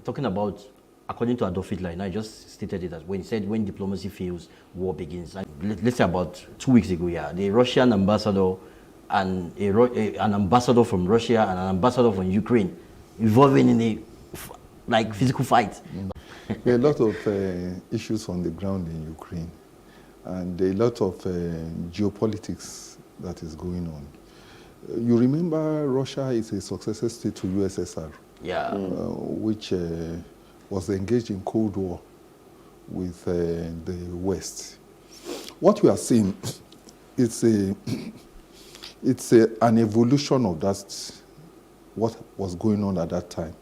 talking about, according to Adolf Hitler, and I just stated it as when he said, when diplomacy fails, war begins. And let's say about 2 weeks ago, the Russian ambassador and an ambassador from Russia and an ambassador from Ukraine involving in a physical fight. There are a lot of issues on the ground in Ukraine, and there are a lot of geopolitics that is going on. You remember Russia is a successor state to USSR, which was engaged in Cold War with the West. What we are seeing, it's an evolution of that, what was going on at that time.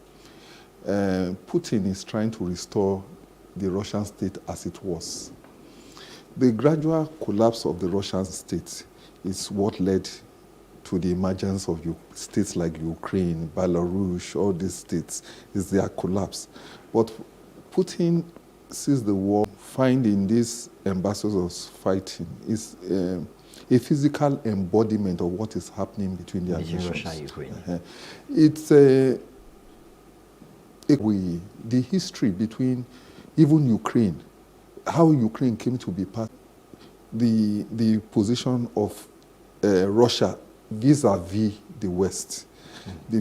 Putin is trying to restore the Russian state as it was. The gradual collapse of the Russian state is what led to the emergence of states like Ukraine, Belarus, all these states, is their collapse. But Putin sees the war, finding these ambassadors fighting, is a physical embodiment of what is happening between their nations. Russia and Ukraine. It's the history between even Ukraine, how Ukraine came to be part, the position of Russia vis-a-vis the West, the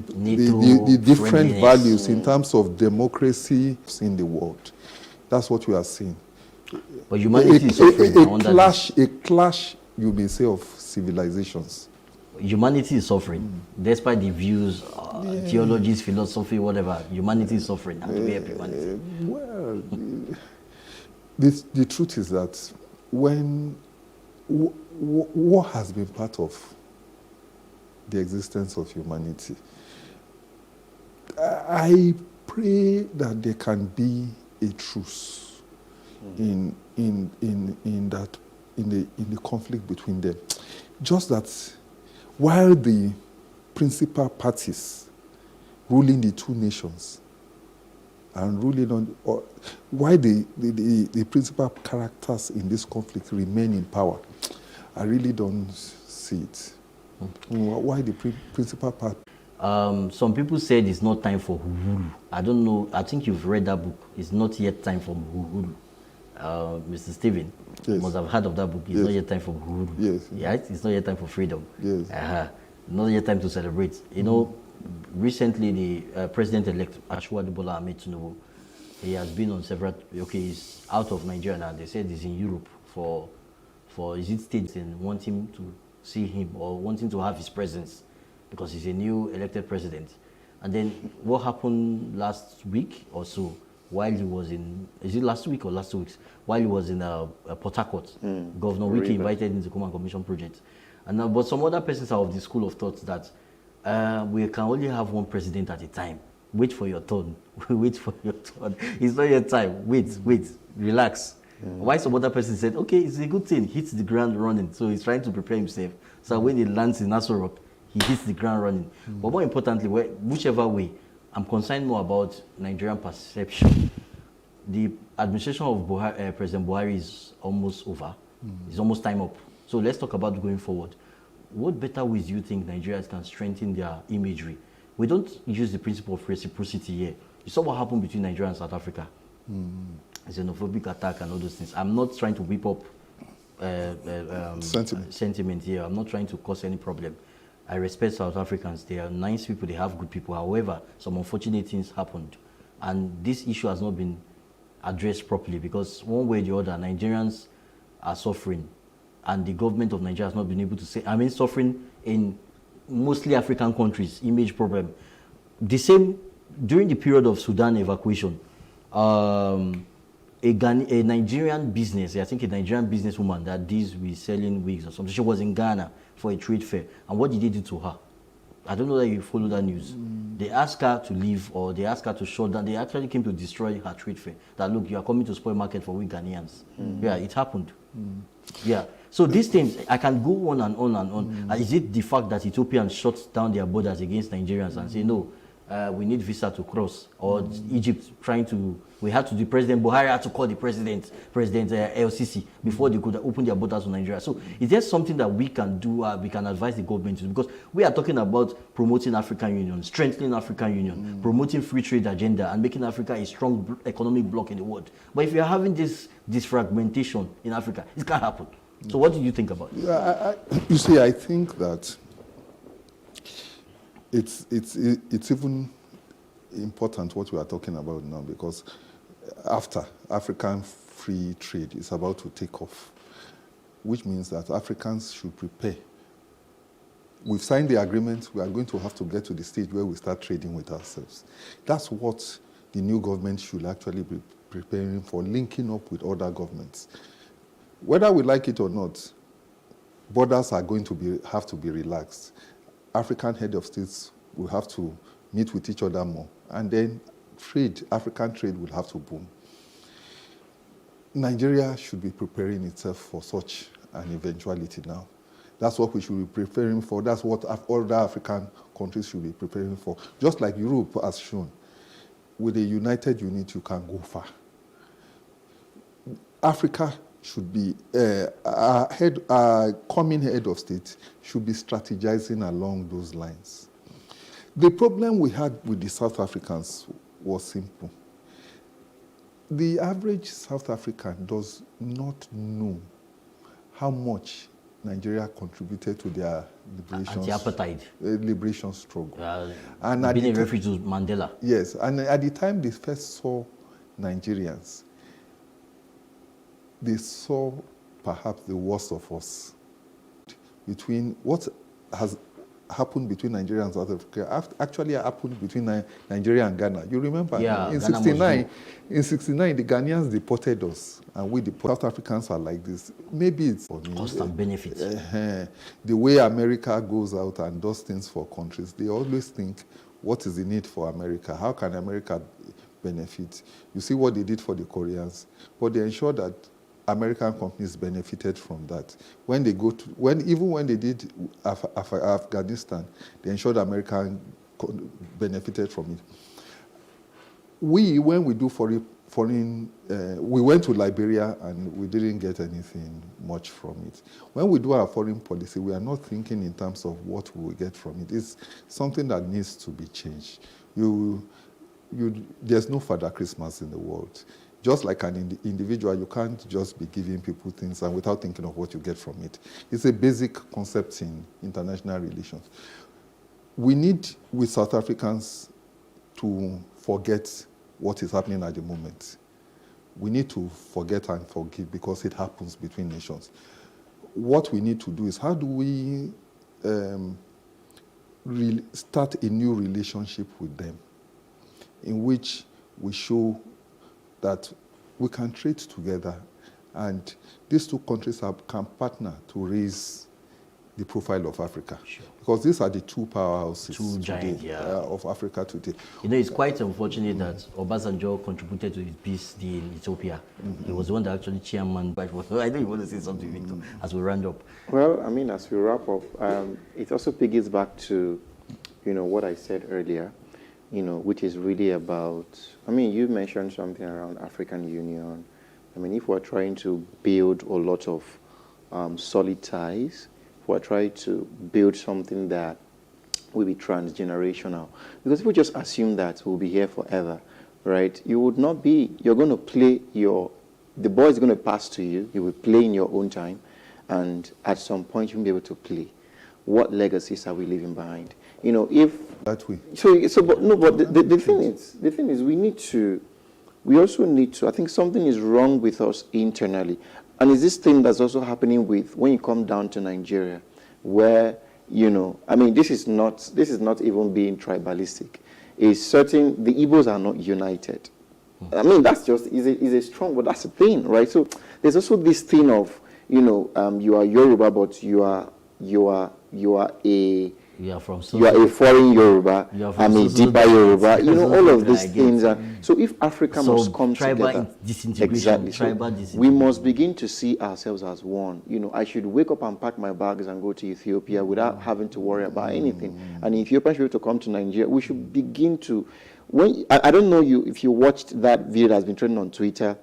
different values in terms of democracy in the world. That's what we are seeing. But humanity is suffering. A clash, you may say, of civilizations. Humanity is suffering, despite the views, theologies, philosophy, whatever. Humanity is suffering. And we help humanity. Well, the truth is that when war has been part of the existence of humanity, I pray that there can be a truce in the conflict between them. Just that while the principal parties ruling the two nations and ruling on, why the principal characters in this conflict remain in power, I really don't see it. Why the principal part? Some people said it's not time for Uhuru. I don't know. I think you've read that book. It's not yet time for Uhuru. Mr. Stephen, you must have heard of that book. It's not yet time for Uhuru. Yes. Yeah, it's not yet time for freedom. Yes. Not yet time to celebrate. You know, recently the President-elect Ashwadu Bola Ahmed Tinubu, he has been on several. Okay, he's out of Nigeria now. They said he's in Europe for is it states and want him to see him or wanting to have his presence because he's a new elected president. And then what happened last week or so, while he was in, is it last week or last 2 weeks? While he was in Port Harcourt, Governor Wiki invited him to come and commission projects. And but some other persons are of the school of thought that we can only have one president at a time. Wait for your turn. Wait for your turn. It's not your time. Wait, relax. Why some other person said, okay, it's a good thing, hits the ground running. So he's trying to prepare himself. So when he lands in Nassau Rock, he hits the ground running. But more importantly, whichever way, I'm concerned more about Nigerian perception. The administration of President Buhari is almost over. It's almost time up. So let's talk about going forward. What better ways do you think Nigerians can strengthen their imagery? We don't use the principle of reciprocity here. You saw what happened between Nigeria and South Africa. Xenophobic attack and all those things. I'm not trying to whip up sentiment here. I'm not trying to cause any problem. I respect South Africans. They are nice people. They have good people. However, some unfortunate things happened. And this issue has not been addressed properly because one way or the other, Nigerians are suffering. And the government of Nigeria has not been able to say, suffering in mostly African countries, image problem. The same, during the period of Sudan evacuation, a Nigerian business, I think a Nigerian businesswoman that deals with selling wigs or something, she was in Ghana for a trade fair. And what did they do to her? I don't know that you follow that news. They asked her to leave or they asked her to shut down. They actually came to destroy her trade fair. That, look, you are coming to spoil market for we Ghanaians. Yeah, it happened. Yeah. So these things, I can go on and on and on. Is it the fact that Ethiopians shut down their borders against Nigerians and say, no, we need visa to cross, or Egypt trying to, President Buhari had to call the President LCC before they could open their borders to Nigeria. So is there something that we can do, we can advise the government to do? Because we are talking about promoting African Union, strengthening African Union, promoting free trade agenda, and making Africa a strong economic bloc in the world. But if you are having this fragmentation in Africa, it can't happen. So what do you think about it? Yeah, you see, I think that it's even important what we are talking about now, because after African free trade is about to take off, which means that Africans should prepare. We've signed the agreement. We are going to have to get to the stage where we start trading with ourselves. That's what the new government should actually be preparing for, linking up with other governments. Whether we like it or not, borders are going to have to be relaxed. African head of states will have to meet with each other more. And then African trade will have to boom. Nigeria should be preparing itself for such an eventuality now. That's what we should be preparing for. That's what other African countries should be preparing for. Just like Europe has shown. With a united unit, you can go far. Africa should be, our coming head of state should be strategizing along those lines. The problem we had with the South Africans was simple. The average South African does not know how much Nigeria contributed to their liberation struggle. And being a refugee to Mandela. Yes, and at the time they first saw Nigerians, they saw perhaps the worst of us. Between what has happened between Nigeria and South Africa actually happened between Nigeria and Ghana. You remember? Yeah, in 69, the Ghanaians deported us, and we South Africans are like this. Maybe it's for me. Cost and benefit. The way America goes out and does things for countries, they always think, what is the need for America? How can America benefit? You see what they did for the Koreans, but they ensured that American companies benefited from that. When they even when they did Afghanistan, they ensured American benefited from it. When we do foreign, we went to Liberia and we didn't get anything much from it. When we do our foreign policy, we are not thinking in terms of what we will get from it. It's something that needs to be changed. There's no Father Christmas in the world. Just like an individual, you can't just be giving people things and without thinking of what you get from it. It's a basic concept in international relations. We need, with South Africans, to forget what is happening at the moment. We need to forget and forgive because it happens between nations. What we need to do is, how do we start a new relationship with them in which we show that we can trade together, and these two countries can partner to raise the profile of Africa. Sure. Because these are the two powerhouses of Africa today. You know, it's quite unfortunate that Obasanjo contributed to his peace deal in Ethiopia. He was the one that actually chairman. I know you want to say something, Victor, as we round up. Well, I mean, as we wrap up, it also piggybacks back to, what I said earlier, which is really about, you mentioned something around African Union. If we're trying to build a lot of solid ties, if we're trying to build something that will be transgenerational, because if we just assume that we'll be here forever, right, you would not be, you're going to play the ball is going to pass to you, you will play in your own time, and at some point you won't be able to play. What legacies are we leaving behind? If that way. But the thing is, we also need to. I think something is wrong with us internally, and it's this thing that's also happening with when you come down to Nigeria, where this is not even being tribalistic. It's certain the Igbos are not united. That's just is a strong, but that's a thing, right? So there's also this thing of you are Yoruba, but you are a You are from You are a foreign Yoruba. You are from I'm a so-so deeper dialect. Yoruba. You know, all of I these get. things. And so if Africa So must come tribal together, disintegration, exactly. So tribal we disintegration. must begin to see ourselves as one. You know, I should wake up and pack my bags and go to Ethiopia without having to worry about anything. And Ethiopians should be able to come to Nigeria. We should begin to. I don't know if you watched that video that's been trending on Twitter.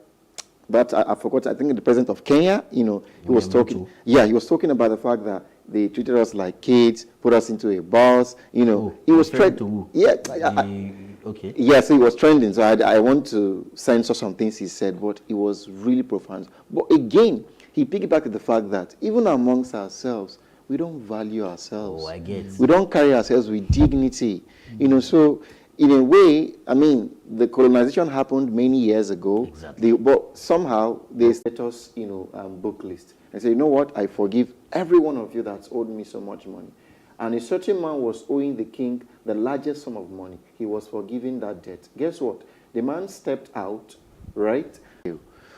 But I forgot, I think the president of Kenya, you know, he was talking. Ruto. Yeah, he was talking about the fact that they treated us like kids, put us into a bus, you know. He was referring to trending. who? Yeah, Okay. yes, he was trending. So I want to censor some things he said, but it was really profound. But again, he piggybacked to the fact that even amongst ourselves, we don't value ourselves. Oh, I get. We don't carry ourselves with dignity. You know, so in a way, I mean, the colonization happened many years ago. Exactly. But somehow they set us, you know, book list and say, you know what, I forgive every one of you that's owed me so much money. And a certain man was owing the king the largest sum of money. He was forgiving that debt. Guess what? The man stepped out, right?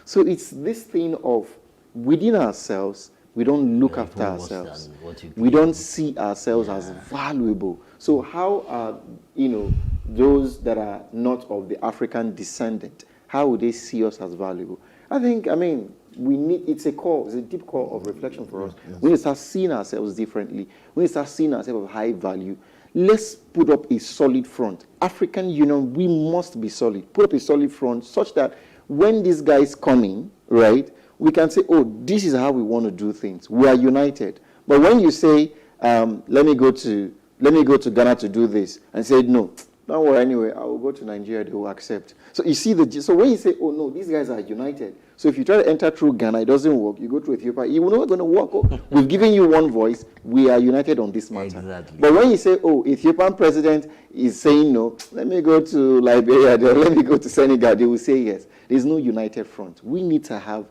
So it's this thing of within ourselves, we don't look Yeah, after even worse ourselves. than what you We do. don't see ourselves as valuable. So how are, you know, those that are not of the African descendant, how would they see us as valuable? I mean, it's a deep core of reflection for us. Yes. We need to start seeing ourselves differently. We need to start seeing ourselves of high value. Let's put up a solid front. African Union, we must be solid. Put up a solid front such that when these guys come in, right, we can say, oh, this is how we want to do things. We are united. But when you say, let me go to Ghana to do this, and say, no, don't worry anyway, I will go to Nigeria, they will accept. So you see, so when you say, oh no, these guys are united. So if you try to enter through Ghana, it doesn't work. You go to Ethiopia, it will not going to work. Oh, we've given you one voice. We are united on this matter. Exactly. But when you say, oh, Ethiopian president is saying no, let me go to Liberia, let me go to Senegal, they will say yes. There's no united front. We need to have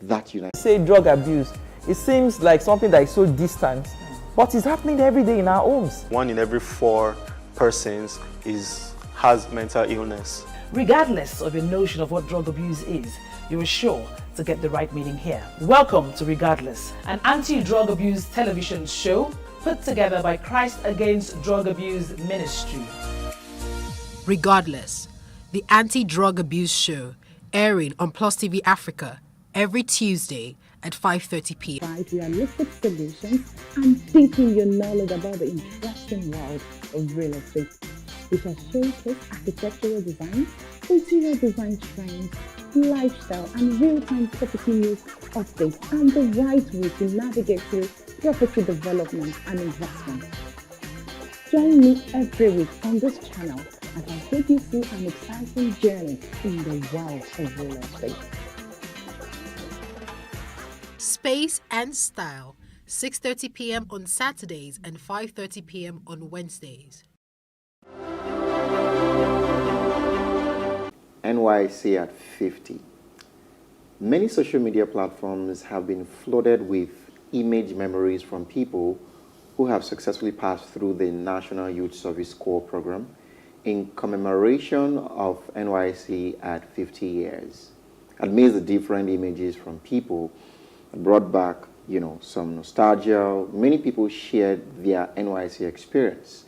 that united. Say drug abuse, it seems like something that is so distant, but it's happening every day in our homes. 1 in every 4 persons has mental illness. Regardless of your notion of what drug abuse is, you are sure to get the right meaning here. Welcome to Regardless, an anti-drug abuse television show put together by Christ Against Drug Abuse Ministry. Regardless, the anti-drug abuse show, airing on Plus TV Africa every Tuesday at 5:30 p.m. Provide realistic solutions and deepen your knowledge about the interesting world of real estate. We shall showcase architectural design, interior design trends, lifestyle and real-time property news updates, and the right way to navigate through property development and investment. Join me every week on this channel as I take you through an exciting journey in the world of real estate. Space and Style, 6:30 p.m. on Saturdays and 5:30 p.m. on Wednesdays. NYC at 50. Many social media platforms have been flooded with image memories from people who have successfully passed through the National Youth Service Corps program in commemoration of NYC at 50 years. Amidst the different images from people, brought back, you know, some nostalgia. Many people shared their NYC experience.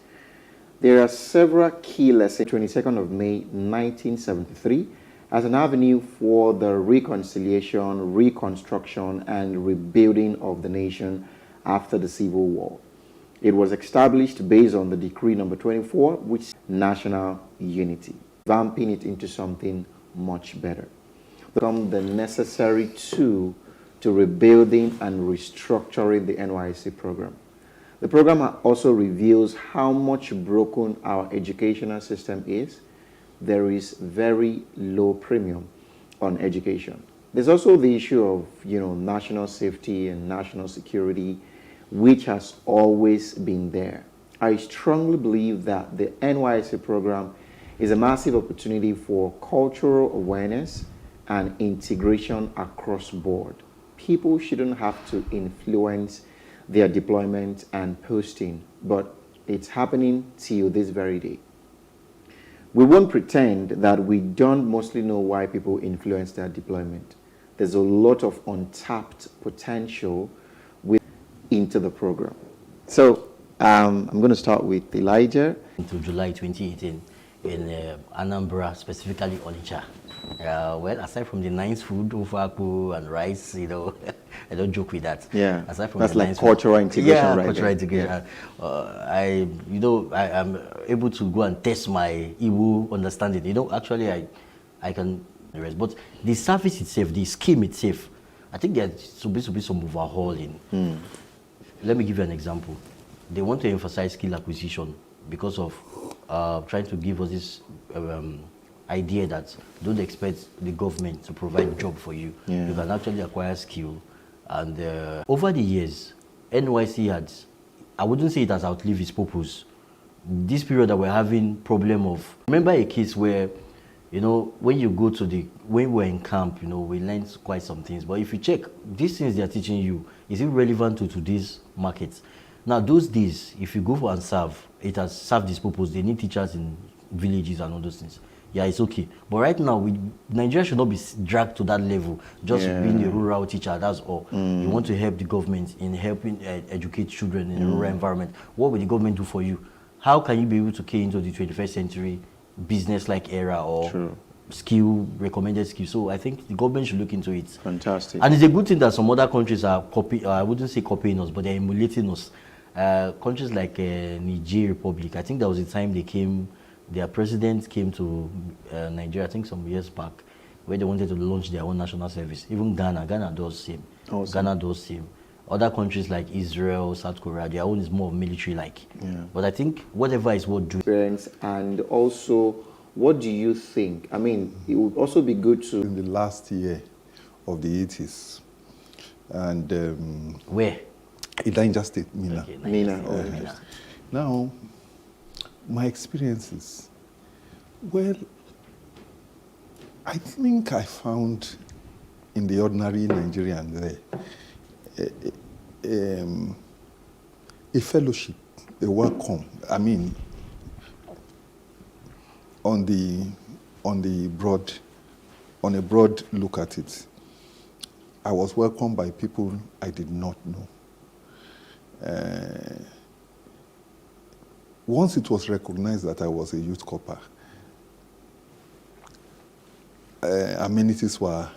There are several key lessons. 22nd of May, 1973, as an avenue for the reconciliation, reconstruction, and rebuilding of the nation after the Civil War. It was established based on the Decree number 24, which is national unity, vamping it into something much better. Become the necessary tool to rebuilding and restructuring the NYC program. The program also reveals how much broken our educational system is. There is very low premium on education. There's also the issue of, you know, national safety and national security, which has always been there. I strongly believe that the NYC program is a massive opportunity for cultural awareness and integration across board. People shouldn't have to influence their deployment and posting, but it's happening till this very day. We won't pretend that we don't mostly know why people influence their deployment. There's a lot of untapped potential into the program. So I'm going to start with Elijah. To July 2018 in Anambra, specifically Onitsha. Well, aside from the nice food, ofaku and rice, you know, I don't joke with that. Yeah, aside from that's the like nice cultural food, integration, yeah, right? cultural integration. I am able to go and test my Igbo understanding. You know, actually, I can the rest, but the service itself, the scheme itself, I think there should be some overhauling. Let me give you an example. They want to emphasize skill acquisition because of trying to give us this idea that don't expect the government to provide job for you. Yeah. You can actually acquire skill. And over the years, NYC had, I wouldn't say it has outlived its purpose. This period that we're having problem of, remember a case where, you know, when you go to when we're in camp, you know, we learned quite some things. But if you check, these things they're teaching you, is it relevant to today's market? Now, those days, if you go for and serve, it has served this purpose. They need teachers in villages and all those things. Yeah, it's okay. But right now, Nigeria should not be dragged to that level. Just being a rural teacher, that's all. You want to help the government in helping educate children in a rural environment. What will the government do for you? How can you be able to key into the 21st century business-like era or recommended skill? So I think the government should look into it. Fantastic. And it's a good thing that some other countries are copying, I wouldn't say copying us, but they're emulating us. Countries like Niger Republic, I think there was a time their president came to Nigeria, I think some years back, where they wanted to launch their own national service. Even Ghana does same. Awesome. Ghana does same. Other countries like Israel, South Korea, their own is more military-like. Yeah. But I think whatever is worth doing. Experience, and also, what do you think? I mean, it would also be good to... In the last year of the 80s, and... Where? In Niger State, Mina. Okay, Mina. nice. Oh, Mina. Now, my experiences, well, I think I found in the ordinary Nigerian there a fellowship, a welcome. I mean, on a broad look at it, I was welcomed by people I did not know. Once it was recognized that I was a youth corper, amenities were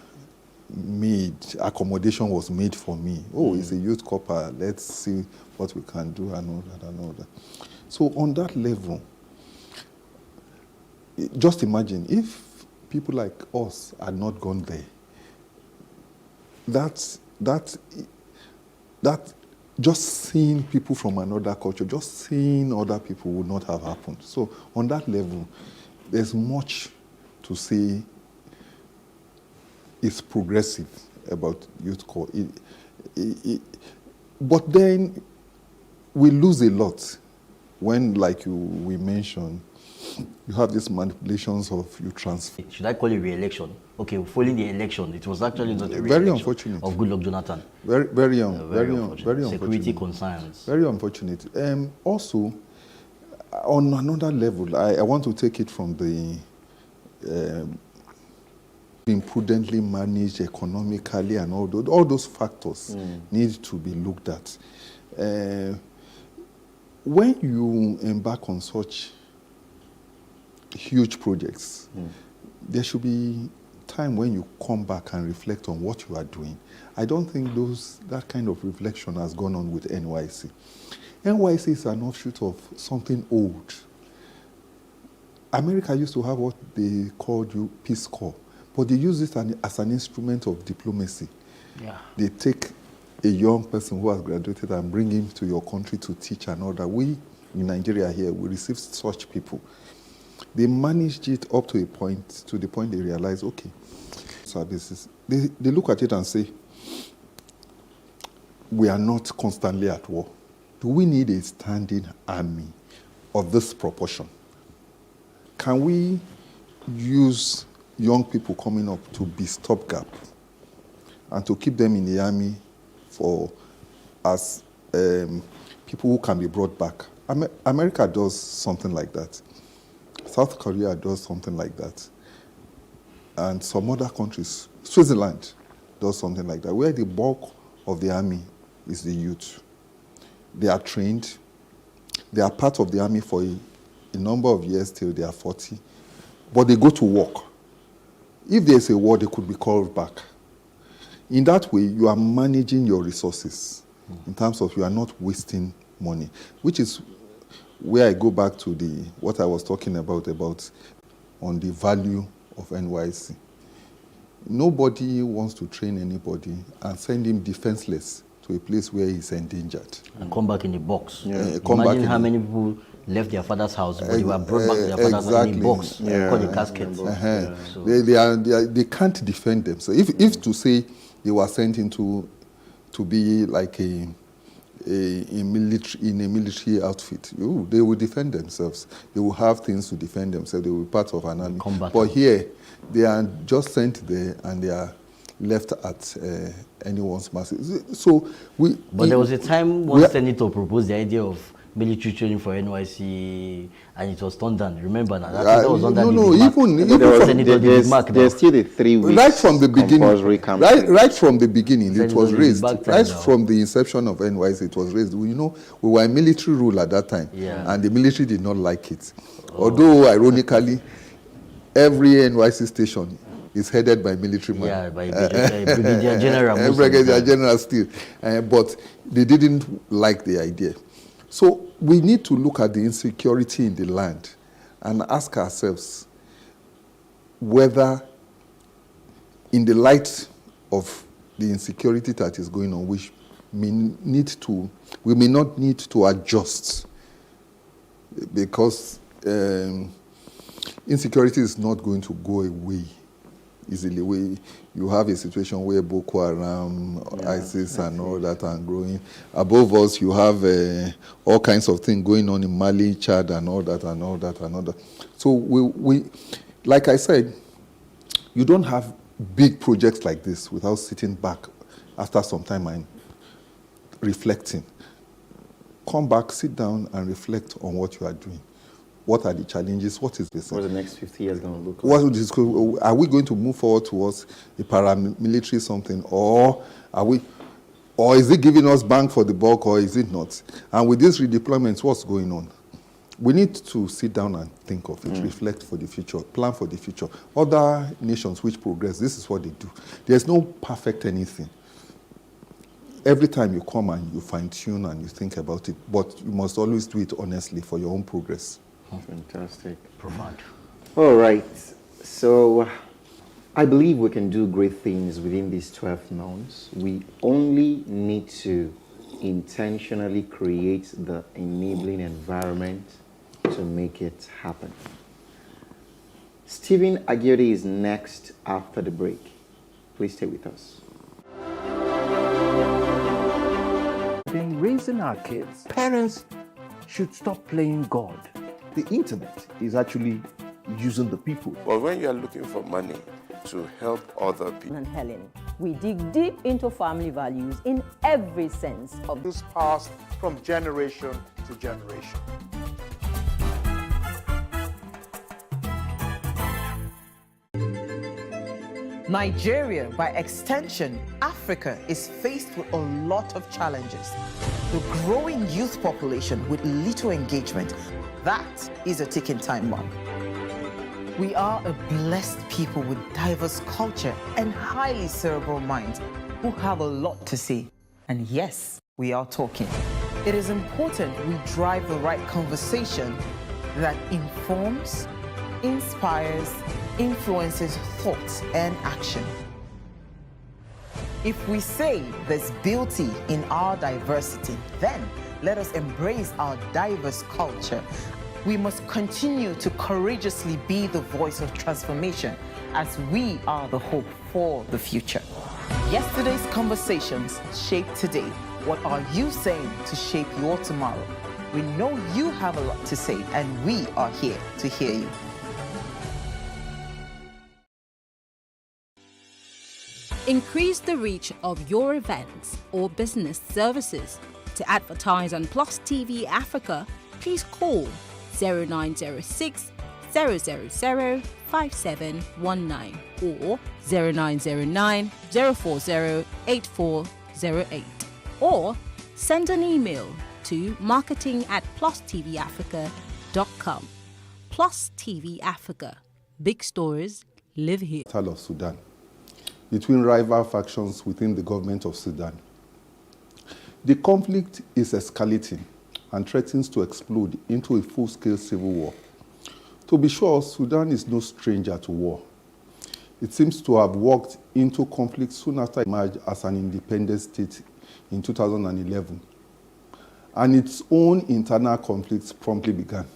made, accommodation was made for me. Oh, he's a youth corper, let's see what we can do and all that. So on that level, just imagine if people like us had not gone there, that just seeing people from another culture, just seeing other people would not have happened. So on that level, there's much to say is progressive about youth corps. But then we lose a lot when, like we mentioned, you have these manipulations of you transfer. Should I call it re-election? Okay, following the election, it was actually not a Very re-election unfortunate. of Goodluck Jonathan. Very unfortunate. Security concerns. Very unfortunate. Also, on another level, I want to take it from the being prudently managed economically and all those factors need to be looked at. When you embark on such huge projects, there should be time when you come back and reflect on what you are doing. I don't think that kind of reflection has gone on with NYC. NYC is an offshoot of something old. America used to have what they called Peace Corps, but they use it as an instrument of diplomacy. Yeah. They take a young person who has graduated and bring him to your country to teach and all that. We, in Nigeria here, we receive such people. They managed it up to the point they realize, okay, services. They look at it and say, we are not constantly at war. Do we need a standing army of this proportion? Can we use young people coming up to be stopgap and to keep them in the army as people who can be brought back? America does something like that. South Korea does something like that. And some other countries, Switzerland does something like that, where the bulk of the army is the youth. They are trained, They are part of the army for a number of years till they are 40, but they go to work. If there's a war, they could be called back. In that way, you are managing your resources in terms of you are not wasting money, which is where I go back to what I was talking about on the value of NYSC. Nobody wants to train anybody and send him defenseless to a place where he's endangered. And come back in the box. Come back Imagine in how the- many people left their father's house, but they were brought back to their father's house in a box, called a casket. So, They can't defend themselves. If to say they were sent into to be like in a military outfit, they will defend themselves. They will have things to defend themselves. They will be part of an army. Combat. But here, they are just sent there and they are left at anyone's mercy. So but there was a time one senator proposed the idea of military training for NYC, and it was turned down. Remember that? That was under even from Senator David Mark. There's still the 3 weeks right from the beginning, compulsory campaign. right from the beginning, it was Senator raised. David Mark Right now. from the inception of NYC, it was raised. We were in military rule at that time, and the military did not like it. Although, ironically, every NYC station is headed by military man. Yeah, by Brigadier General. most of the Brigadier time. General still. But they didn't like the idea. So we need to look at the insecurity in the land and ask ourselves whether, in the light of the insecurity that is going on, we may not need to adjust, because insecurity is not going to go away easily. You have a situation where Boko Haram, ISIS and all that are growing. Above us, you have all kinds of things going on in Mali, Chad and all that. So we like I said, you don't have big projects like this without sitting back after some time and reflecting. Come back, sit down and reflect on what you are doing. What are the challenges? What is this? What's the next 50 years going to look like? Are we going to move forward towards a paramilitary something, or is it giving us bang for the buck, or is it not? And with these redeployments, what's going on? We need to sit down and think of it, reflect for the future, plan for the future. Other nations which progress, this is what they do. There's no perfect anything. Every time you come and you fine-tune and you think about it, but you must always do it honestly for your own progress. Fantastic. Profound. All right. So I believe we can do great things within these 12 months. We only need to intentionally create the enabling environment to make it happen. Stephen Agiode is next after the break. Please stay with us. In raising our kids, parents should stop playing God. The internet is actually using the people. But when you are looking for money to help other people, And Helen, we dig deep into family values in every sense of this passed from generation to generation. Nigeria, by extension, Africa, is faced with a lot of challenges. The growing youth population with little engagement, that is a ticking time bomb. We are a blessed people with diverse culture and highly cerebral minds who have a lot to say. And yes, we are talking. It is important we drive the right conversation that informs, inspires, influences thoughts and action. If we say there's beauty in our diversity, then let us embrace our diverse culture. We must continue to courageously be the voice of transformation, as we are the hope for the future. Yesterday's conversations shape today. What are you saying to shape your tomorrow? We know you have a lot to say, and we are here to hear you. Increase the reach of your events or business services. To advertise on Plus TV Africa, please call 0906 000 5719 or 0909 040 8408 or send an email to marketing@plustvafrica.com. Plus TV Africa. Big stories live here. Of Sudan, between rival factions within the government of Sudan. The conflict is escalating and threatens to explode into a full-scale civil war. To be sure, Sudan is no stranger to war. It seems to have walked into conflict soon after it emerged as an independent state in 2011, and its own internal conflicts promptly began.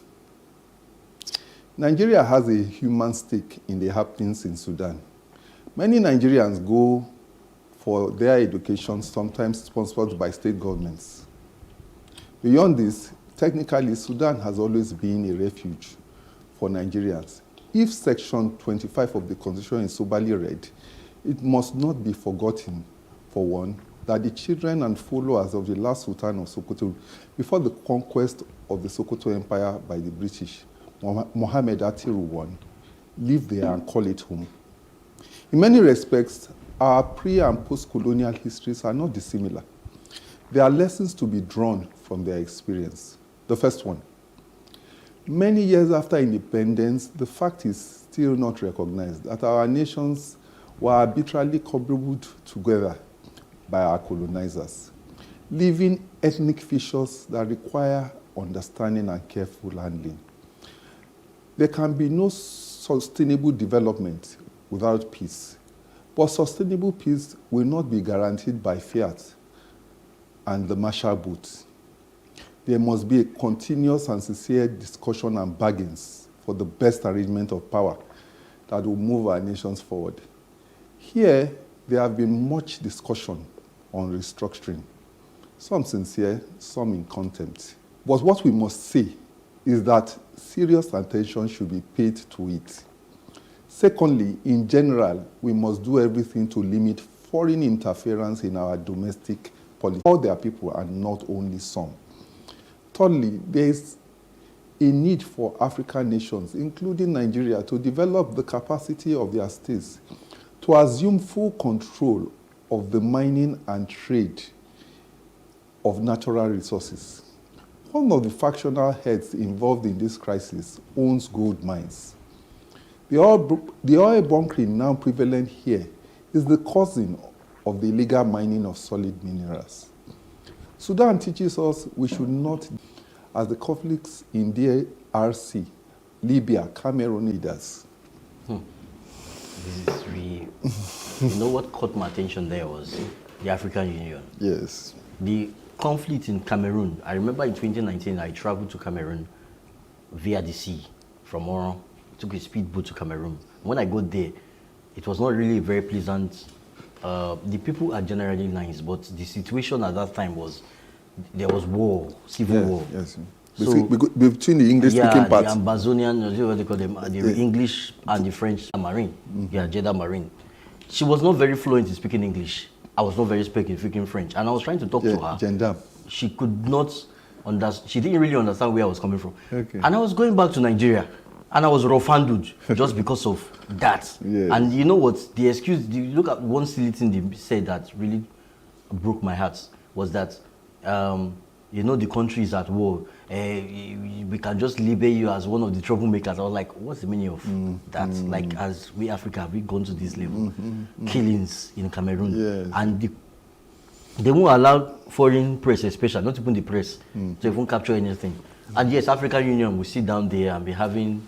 Nigeria has a human stake in the happenings in Sudan. Many Nigerians go for their education, sometimes sponsored by state governments. Beyond this, technically, Sudan has always been a refuge for Nigerians. If Section 25 of the Constitution is soberly read, it must not be forgotten, for one, that the children and followers of the last Sultan of Sokoto, before the conquest of the Sokoto Empire by the British, Mohammed Atiru I, lived there and called it home. In many respects, our pre- and post-colonial histories are not dissimilar. There are lessons to be drawn from their experience. The first one, many years after independence, the fact is still not recognized that our nations were arbitrarily cobbled together by our colonizers, leaving ethnic fissures that require understanding and careful handling. There can be no sustainable development without peace, but sustainable peace will not be guaranteed by fiat and the martial boots. There must be a continuous and sincere discussion and bargains for the best arrangement of power that will move our nations forward. Here, there have been much discussion on restructuring, some sincere, some in contempt. But what we must say is that serious attention should be paid to it. Secondly, in general, we must do everything to limit foreign interference in our domestic politics. All their people and not only some. Thirdly, there is a need for African nations, including Nigeria, to develop the capacity of their states to assume full control of the mining and trade of natural resources. One of the factional heads involved in this crisis owns gold mines. The oil bunkering now prevalent here is the cousin of the illegal mining of solid minerals. Sudan teaches us we should not, as the conflicts in DRC, Libya, Cameroon leaders. This is really, you know what caught my attention there was the African Union. Yes. The conflict in Cameroon. I remember in 2019, I traveled to Cameroon via the sea from Oran. Took a speedboat to Cameroon. When I got there, it was not really very pleasant. The people are generally nice, but the situation at that time was there was war, civil war. Yes. So, between the English-speaking parts. The Amazonian, what they call them, the English and the French Marine. Yeah, Jeddah Marine. She was not very fluent in speaking English. I was not very speaking French, and I was trying to talk to her. Gendam. She could not understand. She didn't really understand where I was coming from. Okay. And I was going back to Nigeria, and I was rough-handed just because of that. Yes. And you know what? The excuse. Look at one silly thing they said that really broke my heart was that, you know, the country is at war. We can just label you as one of the troublemakers. I was like, what's the meaning of that? Like, as we Africa, have we gone to this level? Killings in Cameroon. Yes. And they won't allow foreign press, especially, not even the press, to even capture anything. And yes, African Union will sit down there and be having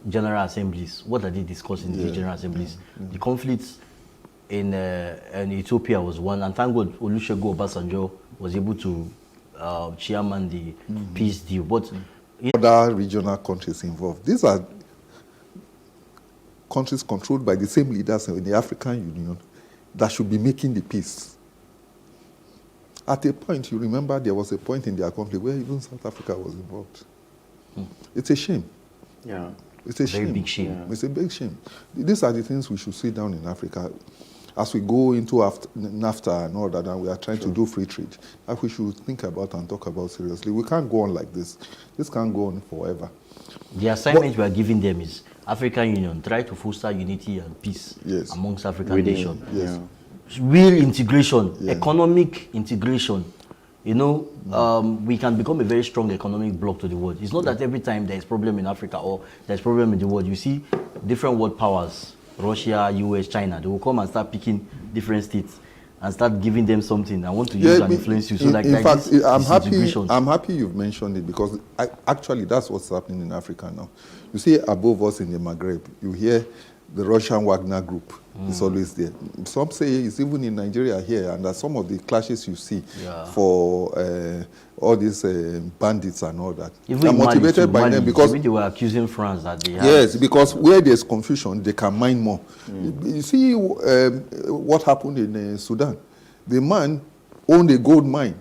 general assemblies. What are they discussing in the general assemblies? The conflicts in Ethiopia was one, and thank God Olusegun Obasanjo was able to chairman the peace deal. But other regional countries involved. These are countries controlled by the same leaders in the African Union that should be making the peace. At a point, you remember there was a point in their conflict where even South Africa was involved. It's a shame. Yeah. It's a Very shame. big shame. Yeah. It's a big shame. These are the things we should sit down in Africa as we go into NAFTA and all that, and we are trying to do free trade, that we should think about and talk about seriously. We can't go on like this. This can't go on forever. The assignment we are giving them is African Union, try to foster unity and peace amongst African nations. Yes. Real integration, economic integration, You know, we can become a very strong economic bloc to the world. It's not that every time there's problem in Africa or there's problem in the world, you see different world powers, Russia, US, China, they will come and start picking different states and start giving them something. I want to use and influence you. So in fact, I'm happy you've mentioned it, because actually that's what's happening in Africa now. You see above us in the Maghreb, you hear the Russian Wagner group is always there. Some say it's even in Nigeria here, and that some of the clashes you see for all these bandits and all that even are motivated by them, because they were accusing France that they have. Yes, because where there's confusion, they can mine more. You see what happened in Sudan. The man owned a gold mine.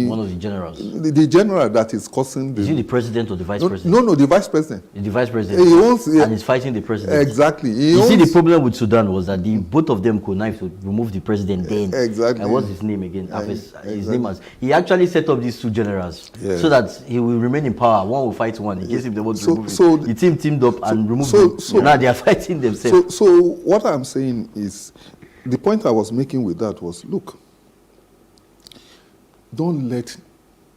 One of the generals. The general that is causing the... Is he the president or the vice president? No, the vice president. The vice president. He owns, and he's fighting the president. Exactly. You see, the problem with Sudan was that both of them connived to remove the president then. Exactly. And what's his name again? His name was... He actually set up these two generals so that he will remain in power. One will fight one in case if they want to remove him. The team teamed up and removed him. Now they are fighting themselves. So what I'm saying is, the point I was making with that was, look, don't let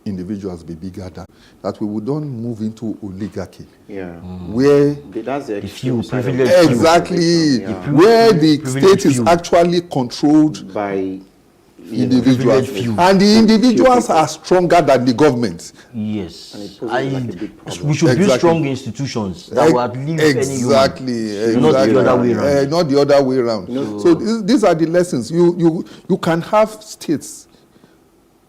individuals be bigger than that. We don't move into oligarchy. Yeah. Where that's the few privileged exactly where the state is actually controlled by individuals, and the individuals are stronger than the government. Yes, we should build strong institutions that will outlive any human. Not the other way around. Not the other way around. So these are the lessons. You can have states.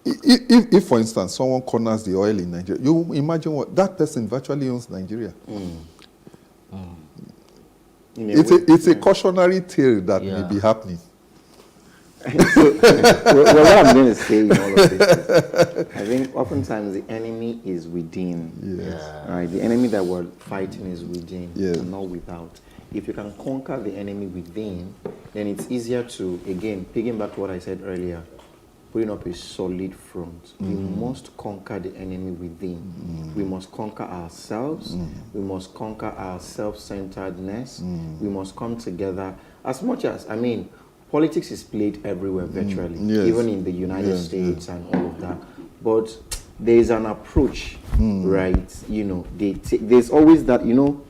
If, for instance, someone corners the oil in Nigeria, you imagine what that person virtually owns Nigeria. It's a cautionary tale that may be happening. What I'm going to say in all of this is, I think oftentimes the enemy is within. Right? The enemy that we're fighting is within, and not without. If you can conquer the enemy within, then it's easier to, again, picking back to what I said earlier, putting up a solid front. We must conquer the enemy within. We must conquer ourselves. We must conquer our self-centeredness. We must come together. As much as, I mean, politics is played everywhere virtually, even in the United States and all of that. But there's an approach, right? You know, there's always that, you know,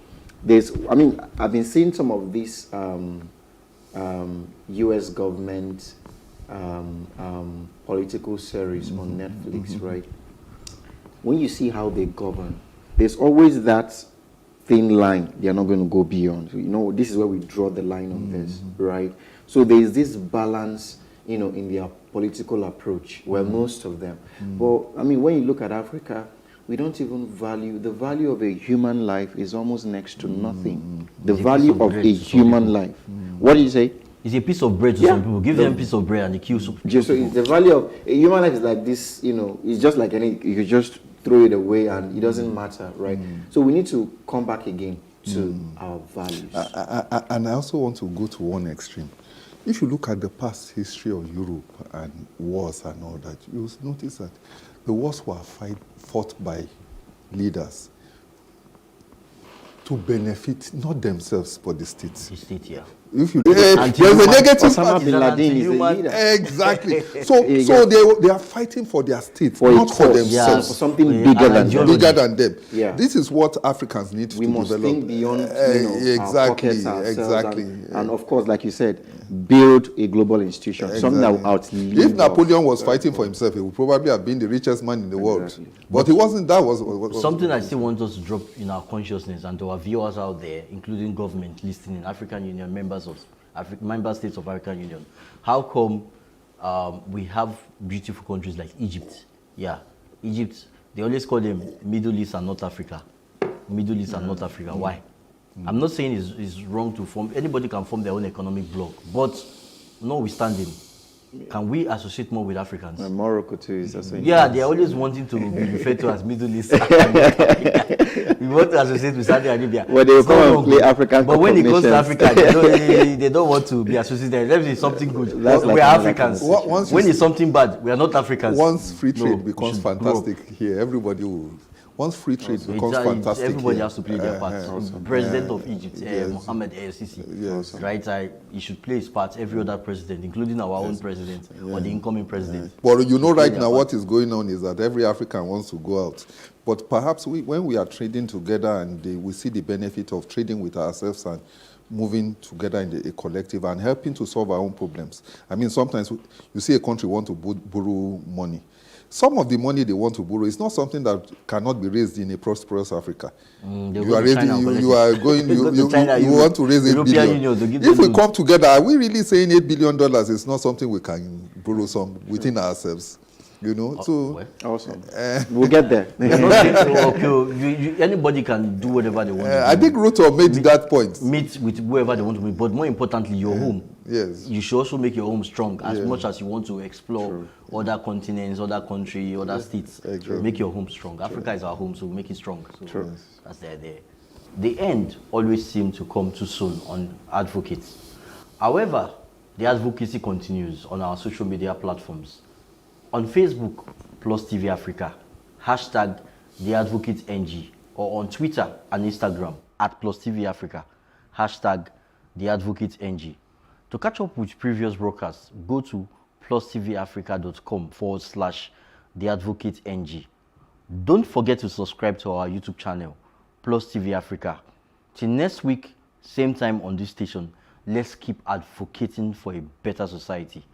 I mean, I've been seeing some of these US government political series on Netflix, right? When you see how they govern, there's always that thin line they're not going to go beyond. You know, this is where we draw the line on this, right? So there's this balance, you know, in their political approach, well, most of them. But, I mean, when you look at Africa, we don't even value, the value of a human life is almost next to nothing. The value of a human life. What do you say? It's a piece of bread to some people. Give them a piece of bread and they kill some people. So the value of a human life is like this, you know, it's just like any, you could just throw it away and it doesn't matter, right? So we need to come back again to our values. And I also want to go to one extreme. If you look at the past history of Europe and wars and all that, you'll notice that the wars were fought by leaders to benefit not themselves but the state. The state, yeah. If you there's a negative Osama bin Laden is a leader. Exactly. So they are fighting for their state, not for themselves. For something bigger than them. Yeah. This is what Africans need to develop. We must think beyond our pockets, ourselves, and of course, like you said, build a global institution, something that will outlive. If Napoleon was fighting for himself, he would probably have been the richest man in the world. But he wasn't. That was something I still want us to drop in our consciousness and to our viewers out there, including government listening, African Union members of member states of African Union. How come we have beautiful countries like Egypt? Yeah, Egypt. They always call them Middle East and North Africa. Middle East and North Africa. Why? I'm not saying it's wrong to form. Anybody can form their own economic bloc, but notwithstanding, can we associate more with Africans? And Morocco too is also. Yeah, they're always wanting to be referred to as Middle East. We want to associate with Saudi Arabia. Well, they will come and play African. But when it comes to Africa, they don't want to be associated. Let me something good. We are Africans. When it's something bad, we are not Africans. Once free trade becomes fantastic here, everybody will Once free trade So becomes fantastic, everybody here, has to play their part. President of Egypt, Mohammed El-Sisi, yes. right? He should play his part. Every other president, including our own president or the incoming president. But you know, right now, what is going on is that every African wants to go out. But perhaps when we are trading together and we see the benefit of trading with ourselves and moving together in a collective and helping to solve our own problems. I mean, sometimes you see a country want to borrow money. Some of the money they want to borrow is not something that cannot be raised in a prosperous Africa. You want to raise $8 billion. If we come together, are we really saying $8 billion is not something we can borrow some within ourselves? You know, so awesome. We'll get there. Anybody can do whatever they want. I think Ruto made that point. Meet with whoever they want to meet, but more importantly, your home. Yes. You should also make your home strong as much as you want to explore other continents, other countries, other states. Make your home strong. Africa is our home, so make it strong. So that's the idea. The end always seems to come too soon on advocates. However, the advocacy continues on our social media platforms. On Facebook, Plus TV Africa, hashtag TheAdvocateNG, or on Twitter and Instagram at Plus TV Africa, hashtag TheAdvocateNG. To catch up with previous broadcasts, go to plustvafrica.com/TheAdvocateNG. Don't forget to subscribe to our YouTube channel, Plus TV Africa. Till next week, same time on this station, let's keep advocating for a better society.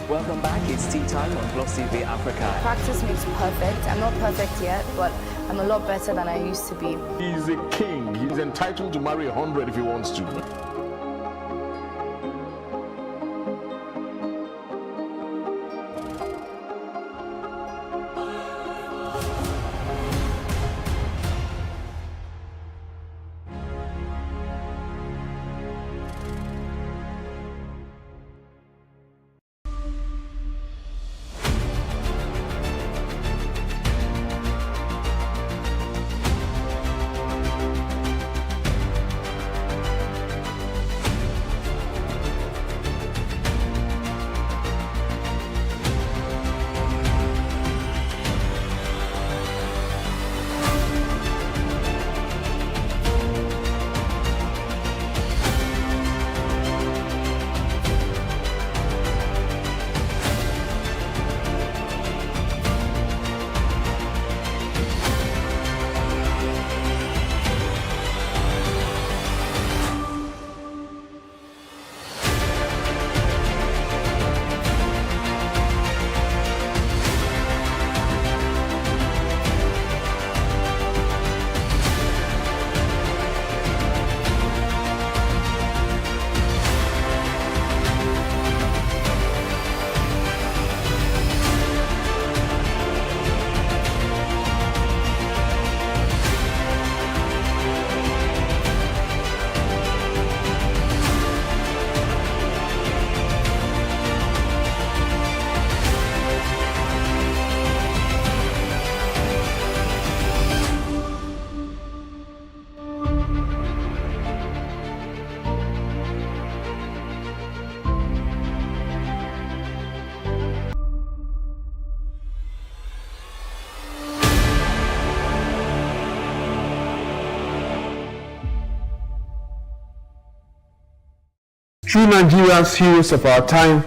Welcome back. It's tea time on Plus TV Africa. Practice makes perfect. I'm not perfect yet, but I'm a lot better than I used to be. He's a king. He's entitled to marry 100 if he wants to. True Nigerians, Heroes of Our Time,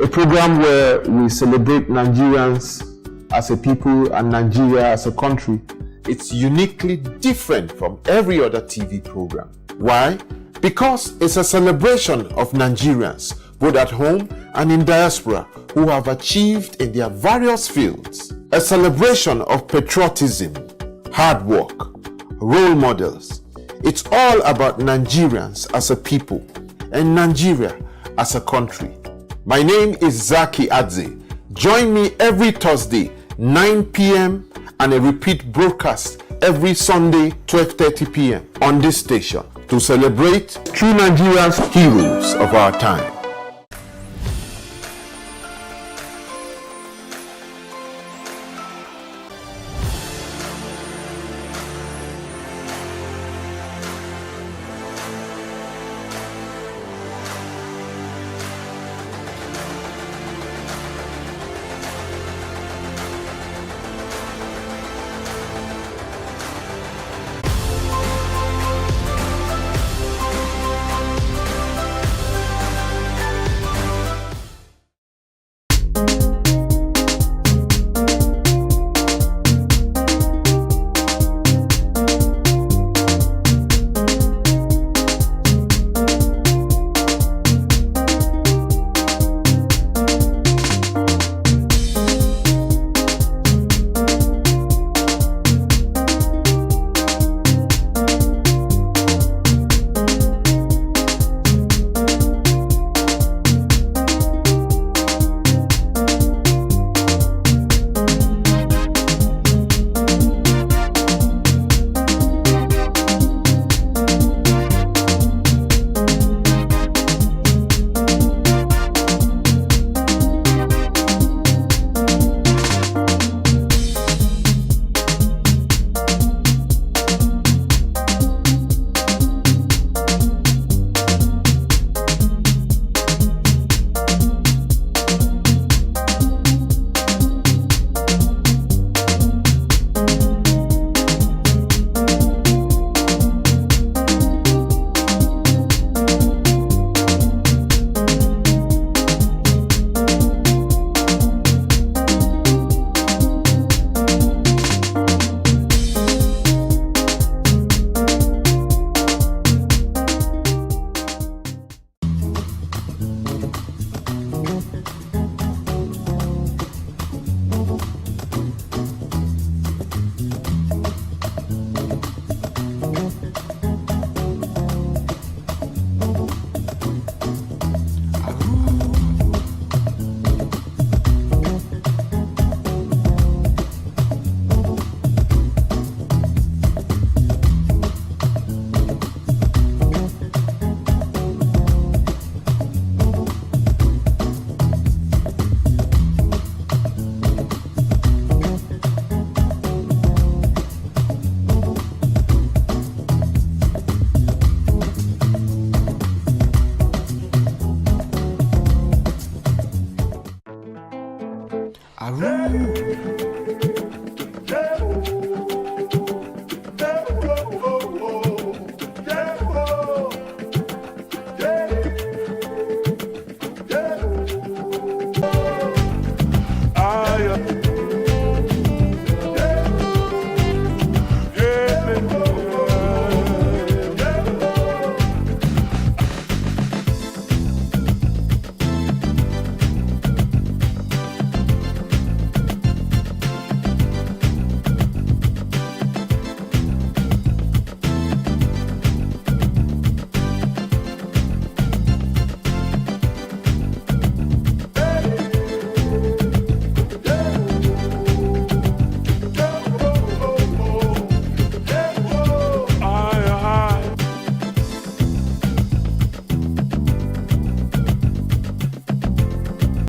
a program where we celebrate Nigerians as a people and Nigeria as a country. It's uniquely different from every other TV program. Why? Because it's a celebration of Nigerians, both at home and in diaspora, who have achieved in their various fields. A celebration of patriotism, hard work, role models. It's all about Nigerians as a people and Nigeria as a country. My name is Zaki Adze. Join me every Thursday, 9 p.m. and a repeat broadcast every Sunday, 12:30 p.m. on this station to celebrate true Nigerians, heroes of our time.